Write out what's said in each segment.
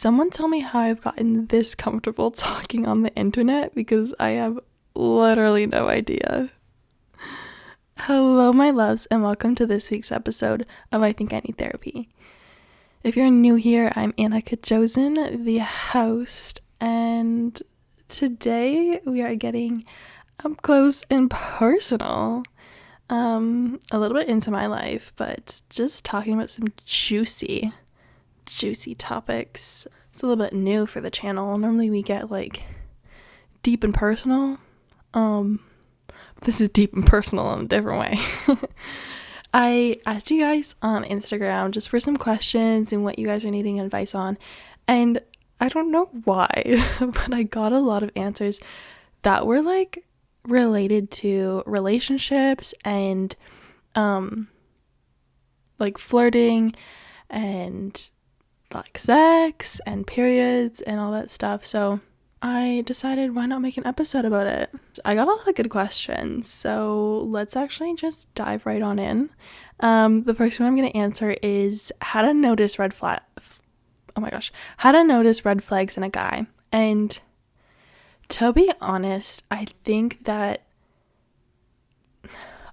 Someone tell me how I've gotten this comfortable talking on the internet, because I have literally no idea. Hello, my loves, and welcome to this week's episode of I Think I Need Therapy. If you're new here, I'm Anna Kajosin, the host, and today we are getting up close and personal. A little bit into my life, but just talking about some juicy topics. It's a little bit new for the channel. Normally we get like deep and personal. This is deep and personal in a different way. I asked you guys on Instagram just for some questions and what you guys are needing advice on, and I don't know why, but I got a lot of answers that were like related to relationships and like flirting and like sex and periods and all that stuff. So I decided, why not make an episode about it? I got a lot of good questions, so let's actually just dive right on in. The first one I'm going to answer is how to notice how to notice red flags in a guy. And to be honest, I think that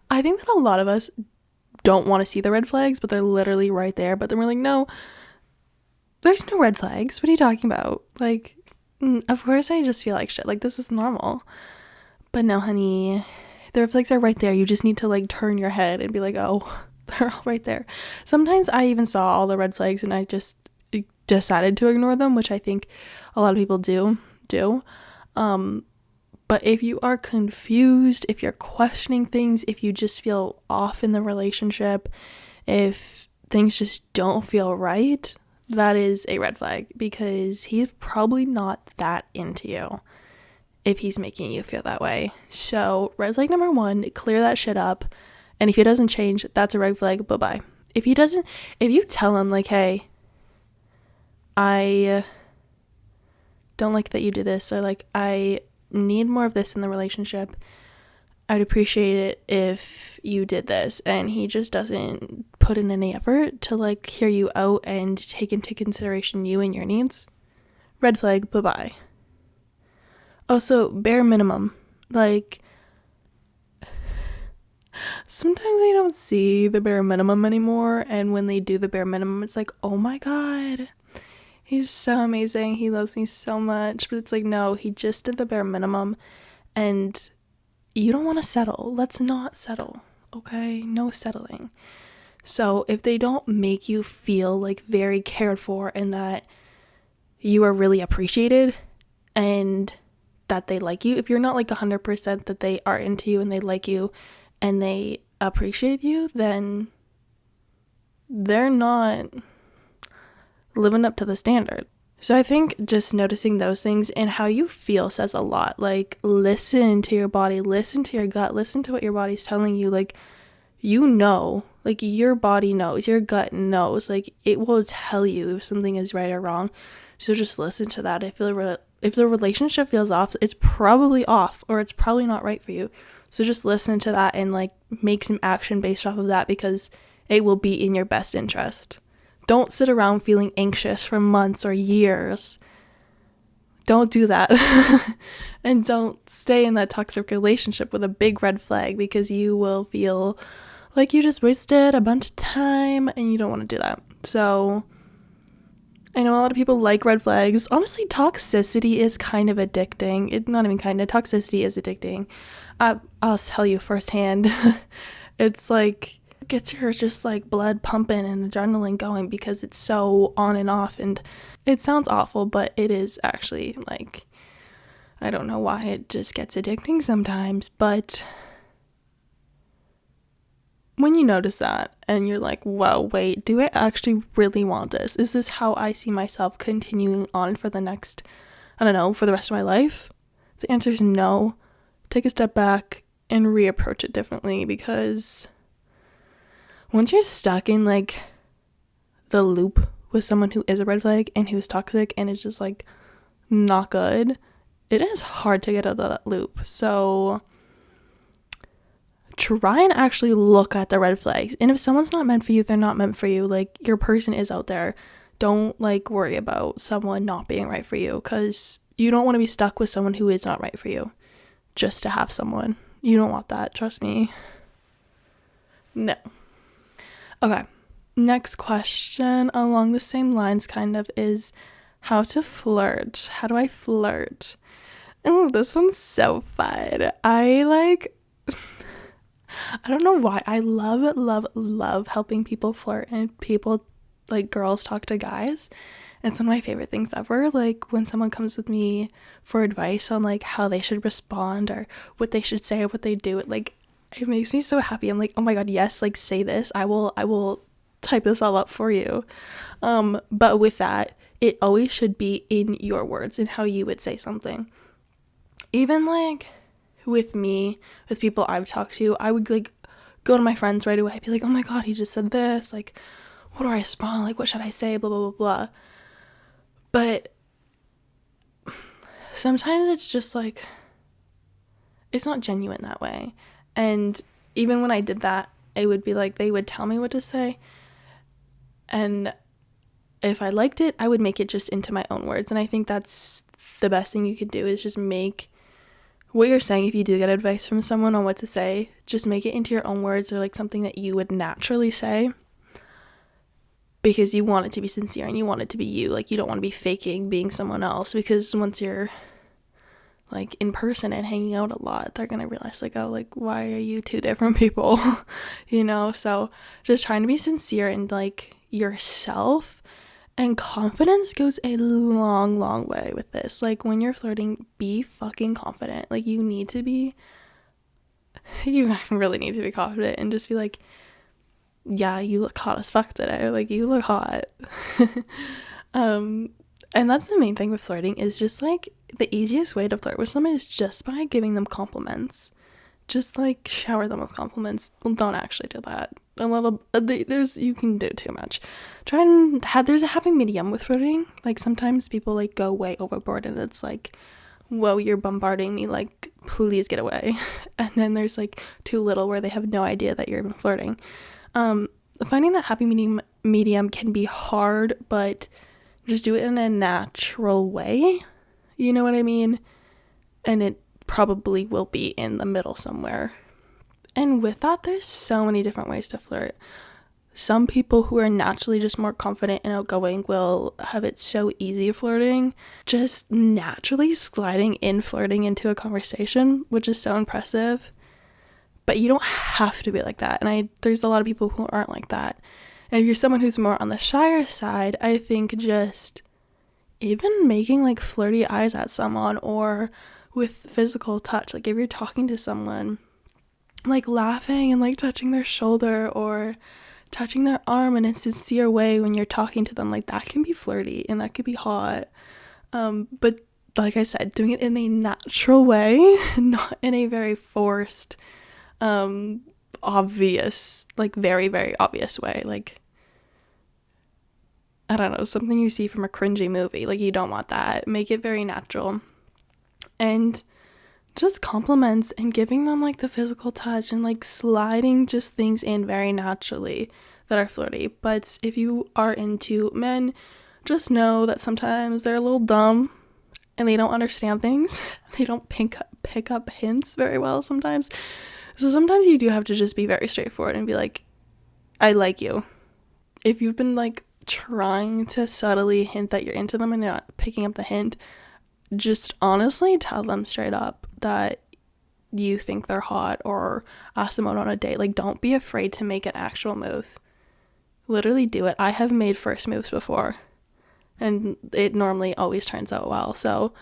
a lot of us don't want to see the red flags, but they're literally right there. But then we're like, no, there's no red flags. What are you talking about? Like, of course I just feel like shit. Like, this is normal. But no, honey, the red flags are right there. You just need to like turn your head and be like, oh, they're all right there. Sometimes I even saw all the red flags and I just decided to ignore them, which I think a lot of people do. But if you are confused, if you're questioning things, if you just feel off in the relationship, if things just don't feel right, that is a red flag, because he's probably not that into you if he's making you feel that way. So red flag number 1, clear that shit up. And if he doesn't change, that's a red flag. Bye-bye. If you tell him like, hey, I don't like that you do this, or like, I need more of this in the relationship, I'd appreciate it if you did this, and he just doesn't put in any effort to like hear you out and take into consideration you and your needs, red flag. Bye-bye. Also, bare minimum, like, sometimes we don't see the bare minimum anymore, and when they do the bare minimum, it's like, oh my god, he's so amazing, he loves me so much. But it's like, no, he just did the bare minimum, and you don't want to settle. Let's not settle, okay? No settling. So if they don't make you feel like very cared for and that you are really appreciated and that they like you, if you're not like 100% that they are into you and they like you and they appreciate you, then they're not living up to the standard. So I think just noticing those things and how you feel says a lot. Like, listen to your body, listen to your gut, listen to what your body's telling you. Like, you know, like, your body knows, your gut knows, like, it will tell you if something is right or wrong. So just listen to that. If the relationship feels off, it's probably off, or it's probably not right for you. So just listen to that and like make some action based off of that, because it will be in your best interest. Don't sit around feeling anxious for months or years. Don't do that. And don't stay in that toxic relationship with a big red flag, because you will feel like you just wasted a bunch of time, and you don't want to do that. So I know a lot of people like red flags. Honestly, toxicity is kind of addicting. It's not even kind of, toxicity is addicting. I'll tell you firsthand. It's like, gets your just like blood pumping and adrenaline going, because it's so on and off, and it sounds awful, but it is actually like, I don't know why it just gets addicting sometimes. But when you notice that and you're like, whoa, wait, do I actually really want this? Is this how I see myself continuing on for the next, I don't know, for the rest of my life? The answer is no. Take a step back and reapproach it differently, because once you're stuck in like the loop with someone who is a red flag and who's toxic and it's just like not good, it is hard to get out of that loop. So try and actually look at the red flags. And if someone's not meant for you, they're not meant for you. Like, your person is out there. Don't like worry about someone not being right for you, because you don't want to be stuck with someone who is not right for you just to have someone. You don't want that, trust me. No. Okay, next question along the same lines kind of is how to flirt. How do I flirt? Oh, this one's so fun. I don't know why. I love helping people flirt and people, like, girls talk to guys. It's one of my favorite things ever. Like, when someone comes with me for advice on, like, how they should respond or what they should say or what they do, it makes me so happy. I'm like, oh my god, yes, like, say this. I will type this all up for you. But with that, it always should be in your words and how you would say something. Even, like, with me, with people I've talked to, I would, like, go to my friends right away, be like, oh my god, he just said this, like, what do I respond, like, what should I say, blah, blah, blah, blah. But sometimes it's just, like, it's not genuine that way. And even when I did that, it would be like, they would tell me what to say, and if I liked it, I would make it just into my own words. And I think that's the best thing you could do, is just make what you're saying, if you do get advice from someone on what to say, just make it into your own words, or like something that you would naturally say, because you want it to be sincere and you want it to be you. Like, you don't want to be faking being someone else, because once you're, like, in person and hanging out a lot, they're gonna realize, like, oh, like, why are you two different people? You know? So just trying to be sincere and, like, yourself. And confidence goes a long way with this. Like, when you're flirting, be fucking confident. Like, you really need to be confident and just be like, yeah, you look hot as fuck today. Like, you look hot. And that's the main thing with flirting, is just, like, the easiest way to flirt with someone is just by giving them compliments. Just, like, shower them with compliments. Well, don't actually do that. You can do too much. There's a happy medium with flirting. Like, sometimes people, like, go way overboard, and it's like, whoa, you're bombarding me, like, please get away. And then there's, like, too little, where they have no idea that you're even flirting. Finding that happy medium can be hard, but just do it in a natural way. You know what I mean? And it probably will be in the middle somewhere. And with that, there's so many different ways to flirt. Some people who are naturally just more confident and outgoing will have it so easy flirting, just naturally sliding in flirting into a conversation, which is so impressive. But you don't have to be like that. And there's a lot of people who aren't like that. And if you're someone who's more on the shyer side, I think just even making, like, flirty eyes at someone, or with physical touch, like, if you're talking to someone, like, laughing and, like, touching their shoulder or touching their arm in a sincere way when you're talking to them, like, that can be flirty and that could be hot. But like I said, doing it in a natural way, not in a very forced, obvious, like, very, very obvious way. Like, I don't know, something you see from a cringy movie. Like, you don't want that. Make it very natural. And just compliments and giving them, like, the physical touch and, like, sliding just things in very naturally that are flirty. But if you are into men, just know that sometimes they're a little dumb and they don't understand things. They don't pick up hints very well sometimes. So sometimes you do have to just be very straightforward and be like, I like you. If you've been, like, trying to subtly hint that you're into them and they're not picking up the hint, just honestly tell them straight up that you think they're hot, or ask them out on a date. Like, don't be afraid to make an actual move. Literally do it. I have made first moves before, and it normally always turns out well. So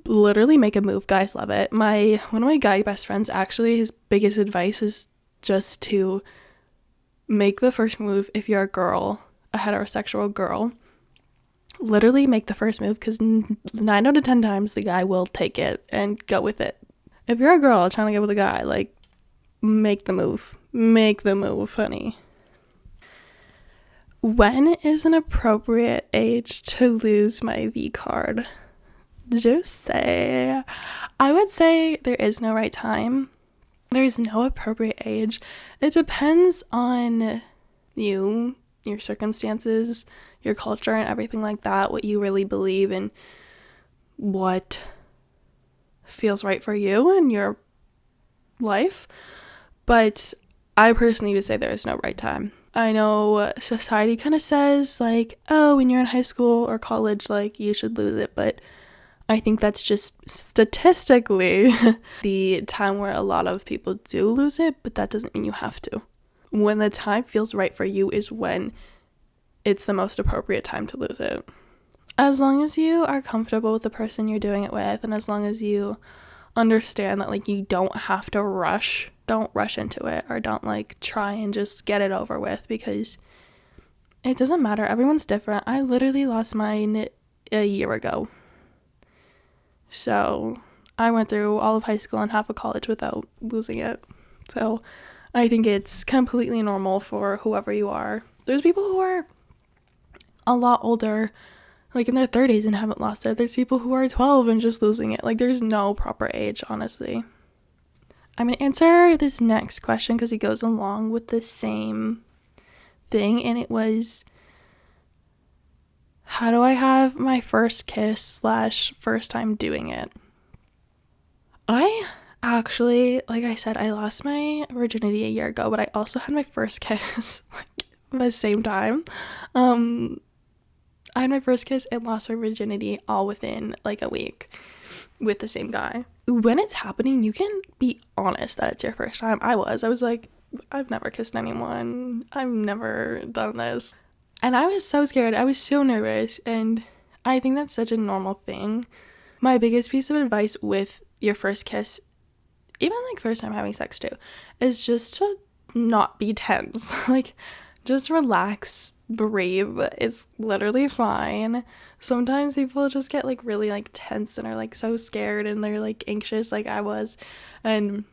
literally make a move. Guys love it. One of my guy best friends, actually, his biggest advice is just to make the first move. If you're a girl, a heterosexual girl, literally make the first move, because 9 out of 10 times the guy will take it and go with it. If you're a girl trying to get with a guy, like, make the move, honey. When is an appropriate age to lose my V card? Just say, I would say there is no right time. There's no appropriate age. It depends on you. your circumstances, your culture, and everything like that, what you really believe and what feels right for you and your life. But I personally would say there is no right time. I know society kind of says, like, oh, when you're in high school or college, like, you should lose it, but I think that's just statistically the time where a lot of people do lose it, but that doesn't mean you have to. When the time feels right for you is when it's the most appropriate time to lose it. As long as you are comfortable with the person you're doing it with, and as long as you understand that, like, you don't have to rush, don't rush into it, or don't, like, try and just get it over with, because it doesn't matter. Everyone's different. I literally lost mine a year ago. So I went through all of high school and half of college without losing it. So I think it's completely normal for whoever you are. There's people who are a lot older, like in their 30s, and haven't lost it. There's people who are 12 and just losing it. Like, there's no proper age, honestly. I'm going to answer this next question because it goes along with the same thing, and it was, how do I have my first kiss / first time doing it? I actually, like I said, I lost my virginity a year ago, but I also had my first kiss like the same time. I had my first kiss and lost my virginity all within like a week with the same guy. When it's happening, you can be honest that it's your first time. I was like, I've never kissed anyone. I've never done this. And I was so scared. I was so nervous. And I think that's such a normal thing. My biggest piece of advice with your first kiss, even like first time having sex too, is just to not be tense. Like, just relax, breathe. It's literally fine. Sometimes people just get like really like tense and are like so scared and they're like anxious like I was. And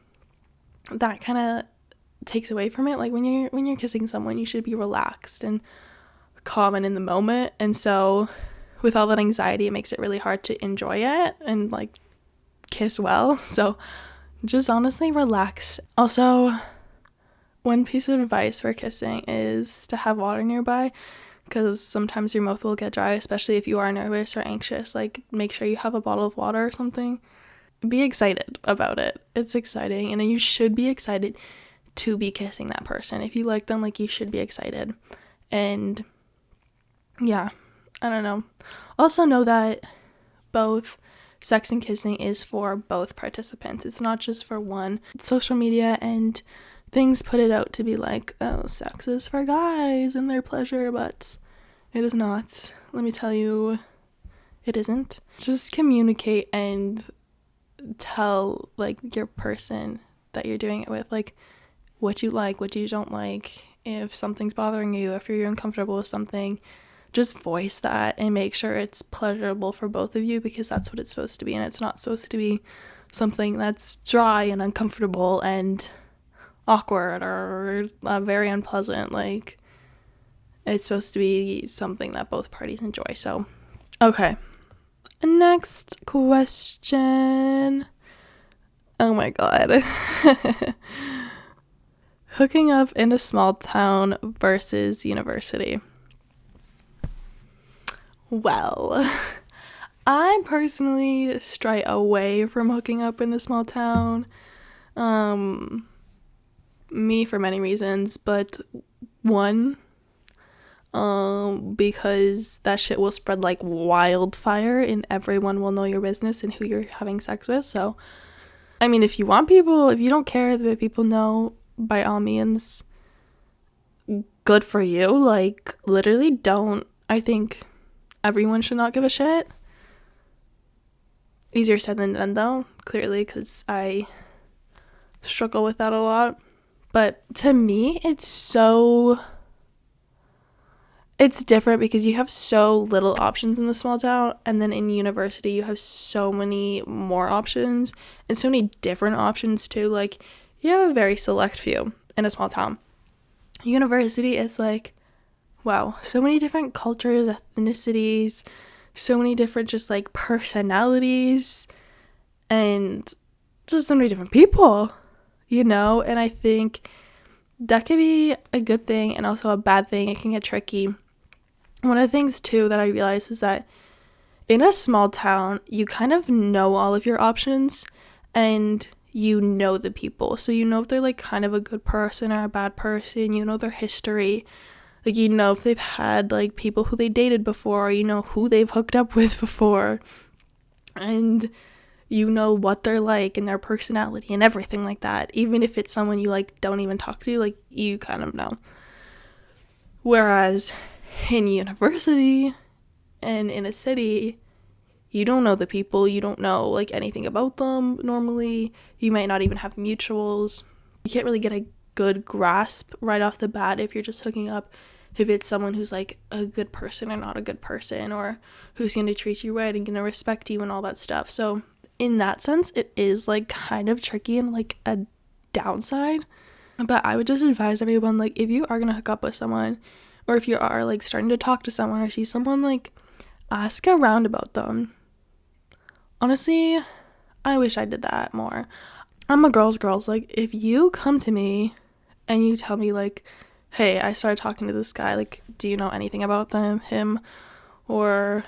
that kind of takes away from it. Like when you're kissing someone, you should be relaxed and calm and in the moment. And so with all that anxiety, it makes it really hard to enjoy it and like kiss well. So just honestly relax. Also, one piece of advice for kissing is to have water nearby, because sometimes your mouth will get dry, especially if you are nervous or anxious. Like, make sure you have a bottle of water or something. Be excited about it. It's exciting, and you should be excited to be kissing that person. If you like them, like, you should be excited. And yeah, I don't know. Also know that both sex and kissing is for both participants. It's not just for one. Social media and things put it out to be like, oh, sex is for guys and their pleasure, but it is not. Let me tell you, it isn't. Just communicate and tell, like, your person that you're doing it with, like, what you like, what you don't like, if something's bothering you, if you're uncomfortable with something. Just voice that and make sure it's pleasurable for both of you, because that's what it's supposed to be, and it's not supposed to be something that's dry and uncomfortable and awkward or very unpleasant. Like, it's supposed to be something that both parties enjoy. So, okay. Next question. Oh my god. Hooking up in a small town versus university. Well, I personally stray away from hooking up in a small town. Me for many reasons, but one, because that shit will spread like wildfire and everyone will know your business and who you're having sex with. So, I mean, if you don't care that people know, by all means, good for you. Like, literally don't. I think everyone should not give a shit. Easier said than done, though, clearly, because I struggle with that a lot. But to me, it's different because you have so little options in the small town, and then in university you have so many more options and so many different options too. Like, you have a very select few in a small town. University is like, wow, so many different cultures, ethnicities, so many different just like personalities, and just so many different people, you know. And I think that could be a good thing and also a bad thing. It can get tricky. One of the things too that I realized is that in a small town, you kind of know all of your options and you know the people. So you know if they're like kind of a good person or a bad person, you know their history. Like, you know if they've had like people who they dated before, or you know who they've hooked up with before. And you know what they're like and their personality and everything like that. Even if it's someone you like don't even talk to, like you kind of know. Whereas in university and in a city, you don't know the people, you don't know like anything about them normally. You might not even have mutuals. You can't really get a good grasp right off the bat if you're just hooking up, if it's someone who's like a good person or not a good person, or who's going to treat you right and going to respect you and all that stuff. So in that sense, it is like kind of tricky and like a downside. But I would just advise everyone, like, if you are going to hook up with someone, or if you are like starting to talk to someone or see someone, like, ask around about them. Honestly, I wish I did that more. I'm a girl's. Like, if you come to me and you tell me like, hey, I started talking to this guy, like, do you know anything about him, or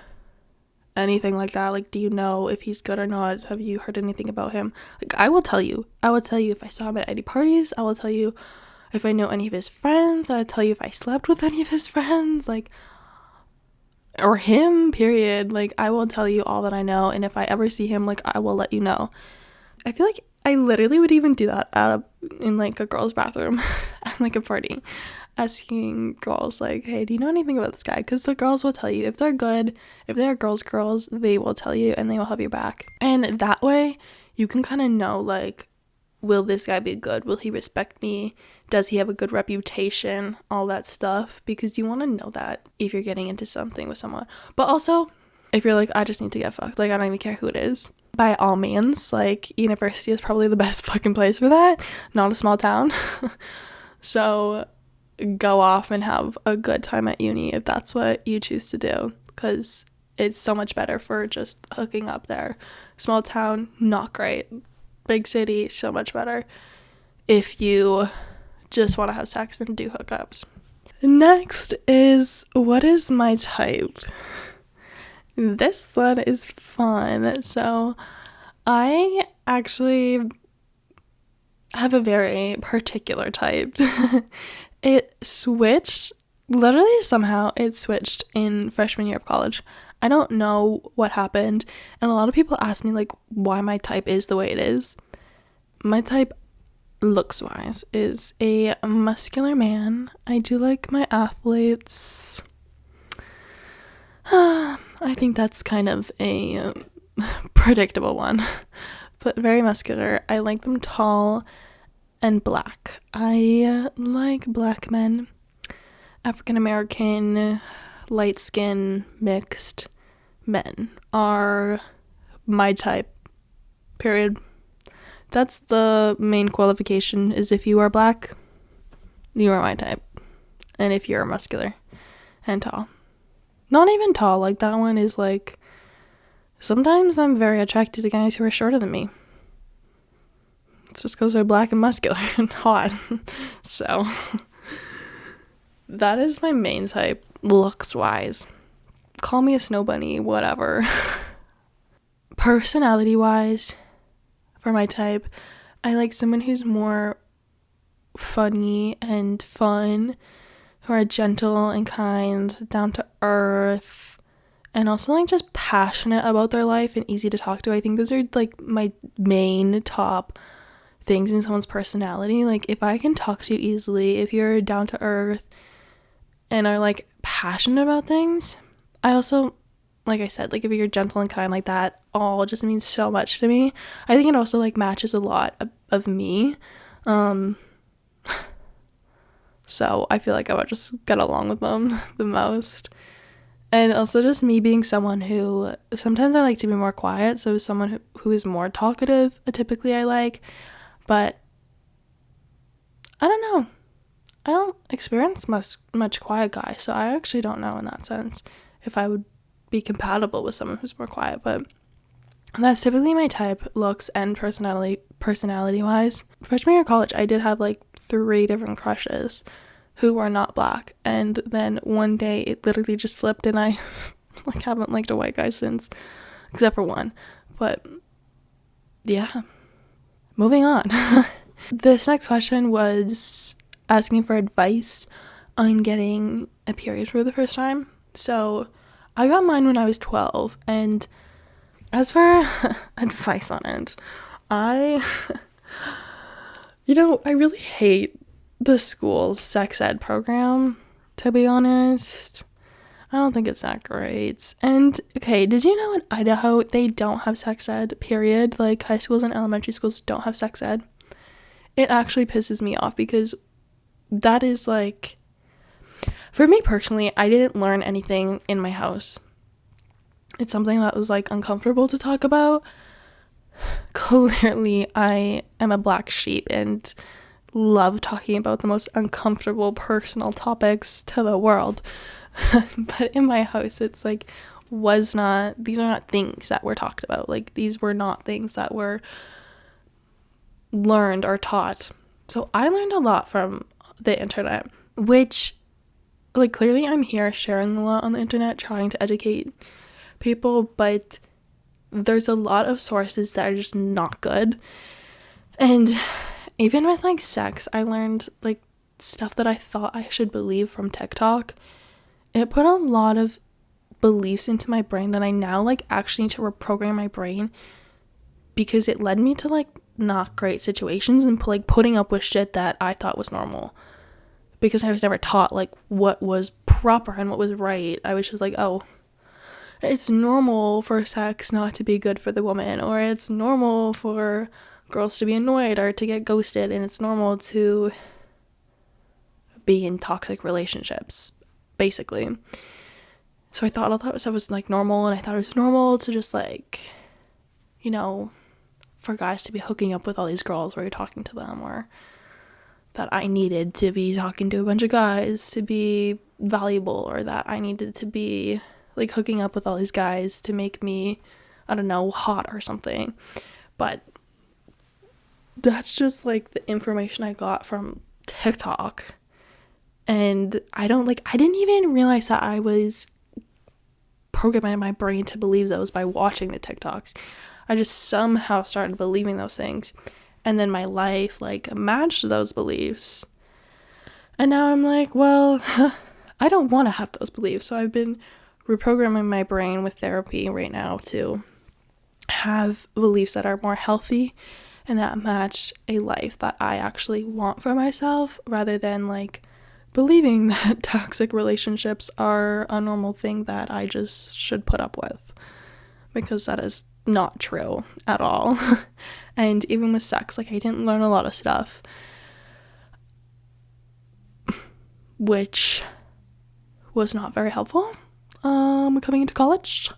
anything like that? Like, do you know if he's good or not? Have you heard anything about him? Like, I will tell you if I saw him at any parties. I will tell you if I know any of his friends. I'll tell you if I slept with any of his friends, like, or him, period. Like, I will tell you all that I know, and if I ever see him, like, I will let you know. I feel like I literally would even do that in like a girl's bathroom at like a party, asking girls like, hey, do you know anything about this guy? Because the girls will tell you if they're good. If they're girls, they will tell you and they will have your back. And that way you can kind of know, like, will this guy be good? Will he respect me? Does he have a good reputation? All that stuff, because you want to know that if you're getting into something with someone. But also, if you're like, I just need to get fucked, like, I don't even care who it is, by all means, like, university is probably the best fucking place for that. Not a small town. So go off and have a good time at uni if that's what you choose to do, because it's so much better for just hooking up there. Small town, not great. Big city, so much better if you just want to have sex and do hookups. Next is, what is my type? This one is fun. So I actually have a very particular type. It switched, literally somehow it switched in freshman year of college. I don't know what happened, and a lot of people ask me like why my type is the way it is. My type, looks wise, is a muscular man. I do like my athletes. I think that's kind of a predictable one, but very muscular. I like them tall and black. I like black men, African American, light skin, mixed men are my type, period. That's the main qualification, is if you are black, you are my type. And if you're muscular and tall. Not even tall, like that one is like, sometimes I'm very attracted to guys who are shorter than me. It's just because they're black and muscular and hot. So that is my main type, looks wise. Call me a snow bunny, whatever. Personality wise, for my type, I like someone who's more funny and fun, who are gentle and kind, down to earth, and also like just passionate about their life and easy to talk to. I think those are like my main top things in someone's personality. Like, if I can talk to you easily, if you're down to earth and are like passionate about things. I also, like I said, like if you're gentle and kind like that, all just means so much to me. I think it also like matches a lot of me. So I feel like I would just get along with them the most. And also just me being someone who, sometimes I like to be more quiet, so someone who is more talkative, typically I like. But I don't know. I don't experience much quiet guys, so I actually don't know in that sense if I would be compatible with someone who's more quiet. But That's typically my type, looks and personality wise. Freshman year of college, I did have like 3 different crushes who were not black, and then one day it literally just flipped, and I like haven't liked a white guy since, except for one. But yeah, moving on. This next question was asking for advice on getting a period for the first time. So I got mine when I was 12, and as for advice on it, I really hate the school's sex ed program, to be honest. I don't think it's that great. And, okay, did you know in Idaho, they don't have sex ed, period? Like, high schools and elementary schools don't have sex ed. It actually pisses me off because that is, like, for me personally, I didn't learn anything in my house. It's something that was, like, uncomfortable to talk about. Clearly, I am a black sheep and love talking about the most uncomfortable personal topics to the world. But in my house, it's like, these are not things that were talked about. Like, these were not things that were learned or taught. So I learned a lot from the internet, which, like, clearly I'm here sharing a lot on the internet, trying to educate people, but there's a lot of sources that are just not good. And even with, like, sex, I learned, like, stuff that I thought I should believe from TikTok. It put a lot of beliefs into my brain that I now, like, actually need to reprogram my brain, because it led me to, like, not great situations and, like, putting up with shit that I thought was normal, because I was never taught, like, what was proper and what was right. I was just like, oh, it's normal for sex not to be good for the woman, or it's normal for girls to be annoyed or to get ghosted, and it's normal to be in toxic relationships, basically. So I thought all that stuff was, like, normal, and I thought it was normal to just, like, you know, for guys to be hooking up with all these girls while you're talking to them, or that I needed to be talking to a bunch of guys to be valuable, or that I needed to be, like, hooking up with all these guys to make me, I don't know, hot or something. But that's just, like, the information I got from TikTok. And I didn't even realize that I was programming my brain to believe those by watching the TikToks. I just somehow started believing those things. And then my life, like, matched those beliefs. And now I'm like, well, I don't want to have those beliefs. So I've been reprogramming my brain with therapy right now to have beliefs that are more healthy and that match a life that I actually want for myself, rather than, like, believing that toxic relationships are a normal thing that I just should put up with, because that is not true at all. And even with sex, like, I didn't learn a lot of stuff, which was not very helpful coming into college.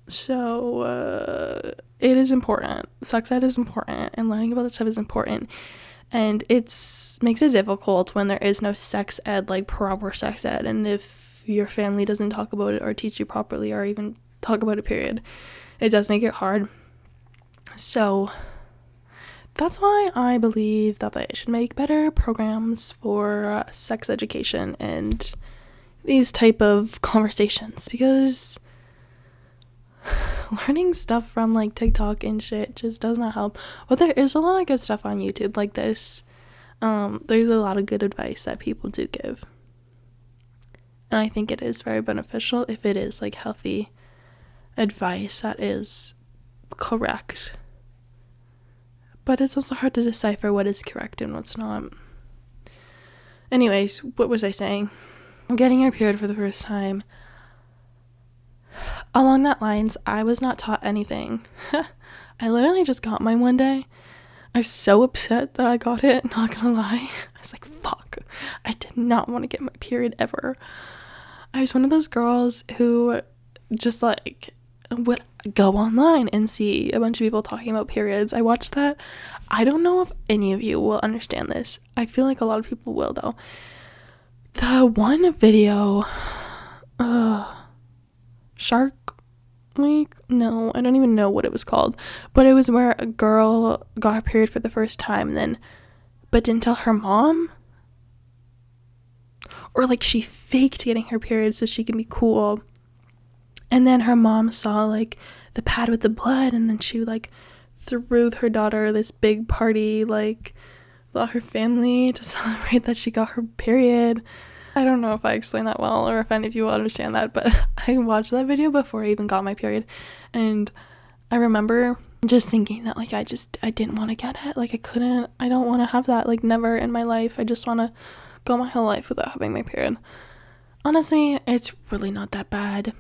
So it is important. Sex ed is important, and learning about this stuff is important. And makes it difficult when there is no sex ed, like proper sex ed, and if your family doesn't talk about it or teach you properly or even talk about it, period, it does make it hard. So that's why I believe that they should make better programs for sex education and these type of conversations, because learning stuff from, like, TikTok and shit just does not help. But there is a lot of good stuff on YouTube like this. There's a lot of good advice that people do give, and I think it is very beneficial if it is, like, healthy advice that is correct. But it's also hard to decipher what is correct and what's not. Anyways, what was I saying? I'm getting your period for the first time. Along that lines, I was not taught anything. I literally just got mine one day. I was so upset that I got it, not gonna lie. I was like, fuck. I did not want to get my period ever. I was one of those girls who just, like, would go online and see a bunch of people talking about periods. I watched that. I don't know if any of you will understand this. I feel like a lot of people will, though. The one video, shark week. No, I don't even know what it was called, but it was where a girl got her period for the first time and then but didn't tell her mom, or like she faked getting her period so she can be cool, and then her mom saw like the pad with the blood, and then she like threw her daughter this big party, like with all her family, to celebrate that she got her period. I don't know if I explained that well or if any of you will understand that, but I watched that video before I even got my period, and I remember just thinking that like I didn't want to get it. Like I don't want to have that, like never in my life. I just want to go my whole life without having my period. Honestly, it's really not that bad.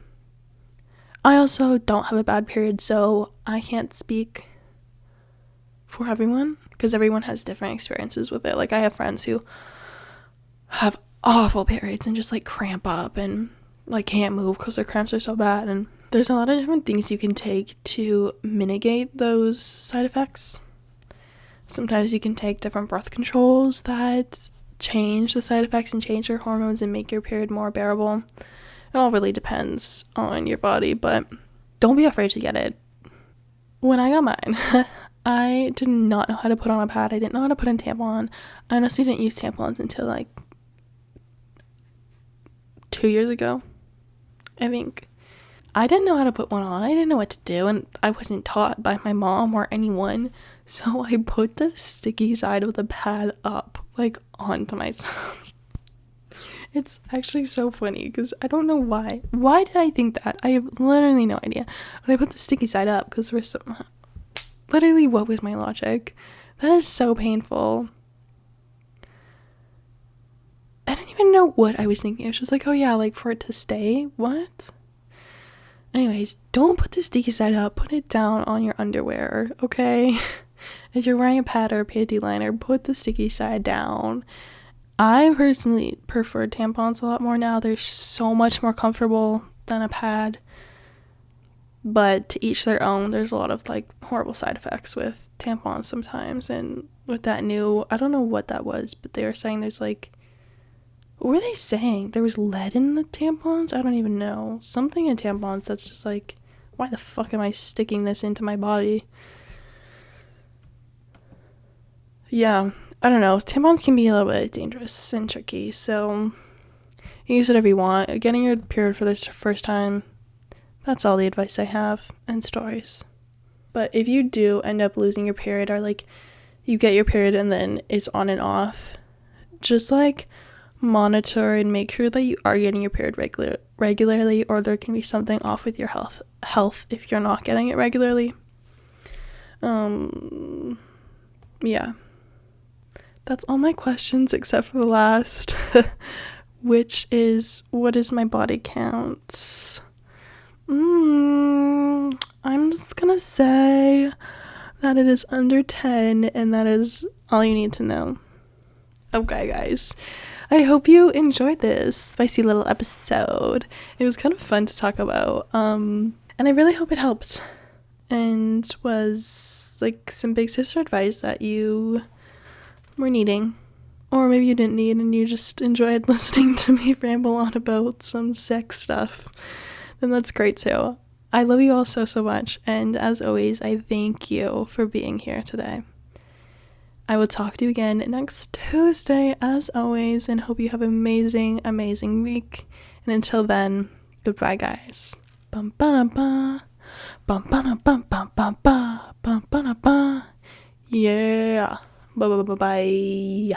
I also don't have a bad period, so I can't speak for everyone because everyone has different experiences with it. Like I have friends who have awful periods and just like cramp up and like can't move because their cramps are so bad, and there's a lot of different things you can take to mitigate those side effects. Sometimes you can take different birth controls that change the side effects and change your hormones and make your period more bearable. It all really depends on your body, but don't be afraid to get it. When I got mine, I did not know how to put on a pad. I didn't know how to put in tampon. I honestly didn't use tampons until like 2 years ago, I think. I didn't know how to put one on. I didn't know what to do, and I wasn't taught by my mom or anyone. So I put the sticky side of the pad up, like, onto myself. It's actually so funny because I don't know why. Why did I think that? I have literally no idea. But I put the sticky side up because we're so... Literally, what was my logic? That is so painful. I didn't even know what I was thinking. I was just like, oh yeah, like for it to stay. What? Anyways, don't put the sticky side up. Put it down on your underwear, okay? If you're wearing a pad or a panty liner, put the sticky side down. I personally prefer tampons a lot more now. They're so much more comfortable than a pad. But to each their own. There's a lot of like horrible side effects with tampons sometimes. And with that new, I don't know what that was, but they were saying there's like, what were they saying? There was lead in the tampons? I don't even know. Something in tampons that's just like, why the fuck am I sticking this into my body? Yeah, I don't know. Tampons can be a little bit dangerous and tricky, so you use whatever you want. Getting your period for the first time, that's all the advice I have, and stories. But if you do end up losing your period, or like you get your period and then it's on and off, just like monitor and make sure that you are getting your period regularly, or there can be something off with your health if you're not getting it regularly. Yeah, that's all my questions except for the last, which is, what is my body count? I'm just gonna say that it is under 10, and that is all you need to know. Okay, guys, I hope you enjoyed this spicy little episode. It was kind of fun to talk about, and I really hope it helped and was like some big sister advice that you were needing, or maybe you didn't need and you just enjoyed listening to me ramble on about some sex stuff. Then that's great too. I love you all so much, and as always, I thank you for being here today. I will talk to you again next Tuesday, as always, and hope you have an amazing week. And until then, goodbye, guys. Bum ba ba, bum ba bum bum bum ba, bum ba ba. Yeah. Bye.